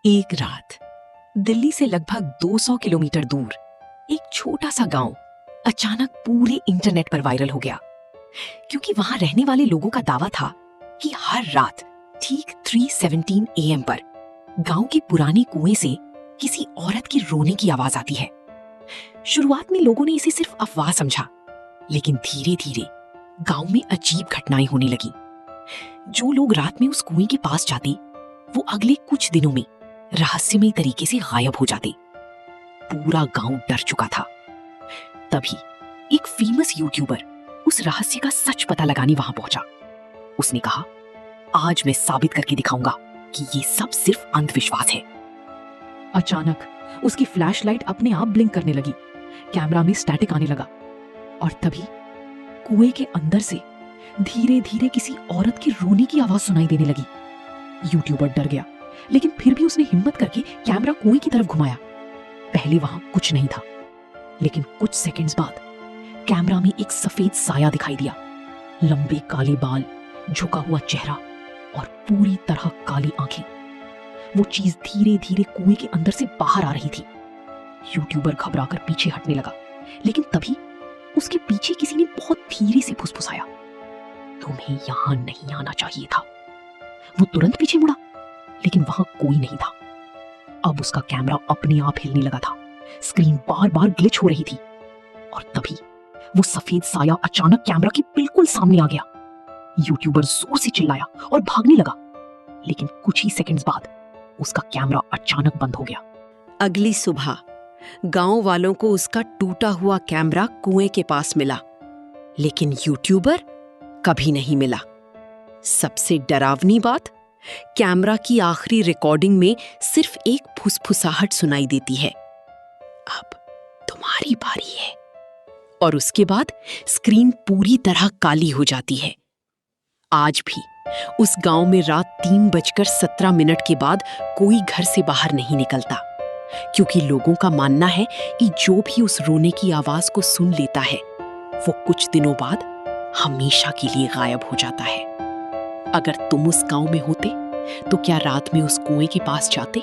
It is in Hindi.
एक रात दिल्ली से लगभग 200 किलोमीटर दूर एक छोटा सा गांव अचानक पूरे इंटरनेट पर वायरल हो गया, क्योंकि वहां रहने वाले लोगों का दावा था कि हर रात ठीक 3:17 AM पर गांव के पुराने कुएं से किसी औरत के रोने की आवाज आती है। शुरुआत में लोगों ने इसे सिर्फ अफवाह समझा, लेकिन धीरे धीरे गांव में अजीब घटनाएं होने लगी। जो लोग रात में उस कुएं के पास जाते, वो अगले कुछ दिनों में रहस्यमयी तरीके से गायब हो जाते। पूरा गांव डर चुका था। तभी एक फेमस यूट्यूबर उस रहस्य का सच पता लगाने वहां पहुंचा। उसने कहा, आज मैं साबित करके दिखाऊंगा कि ये सब सिर्फ अंधविश्वास है। अचानक उसकी फ्लैशलाइट अपने आप ब्लिंक करने लगी, कैमरा में स्टैटिक आने लगा और तभी कुएं के अंदर से धीरे धीरे किसी औरत के रोने की आवाज सुनाई देने लगी। यूट्यूबर डर गया, लेकिन फिर भी उसने हिम्मत करके कैमरा कुएं की तरफ घुमाया। पहले वहां कुछ नहीं था, लेकिन कुछ सेकंड्स बाद कैमरा में एक सफेद साया दिखाई दिया। लंबे काले बाल, झुका हुआ चेहरा और पूरी तरह काली आंखें। वो चीज धीरे धीरे कुएं के अंदर से बाहर आ रही थी। यूट्यूबर घबराकर पीछे हटने लगा, लेकिन तभी उसके पीछे किसी ने बहुत धीरे से फुसफुसाया, तुम्हें यहां नहीं आना चाहिए था। वो तुरंत पीछे मुड़ा, लेकिन वहां कोई नहीं था। अब उसका कैमरा अपने आप हिलने लगा था। स्क्रीन बार बार ग्लिच हो रही थी और तभी वो सफेद साया अचानक कैमरा के बिल्कुल सामने आ गया। यूट्यूबर जोर से चिल्लाया और भागने लगा, लेकिन कुछ ही सेकंड्स बाद उसका कैमरा अचानक बंद हो गया। अगली सुबह गांव वालों को उसका टूटा हुआ कैमरा कुएं के पास मिला, लेकिन यूट्यूबर कभी नहीं मिला। सबसे डरावनी बात, कैमरा की आखिरी रिकॉर्डिंग में सिर्फ एक फुसफुसाहट सुनाई देती है, अब तुम्हारी बारी है। और उसके बाद स्क्रीन पूरी तरह काली हो जाती है। आज भी उस गांव में रात 3:17 के बाद कोई घर से बाहर नहीं निकलता, क्योंकि लोगों का मानना है कि जो भी उस रोने की आवाज को सुन लेता है, वो कुछ दिनों बाद हमेशा के लिए गायब हो जाता है। अगर तुम उस गांव में होते, तो क्या रात में उस कुएं के पास जाते?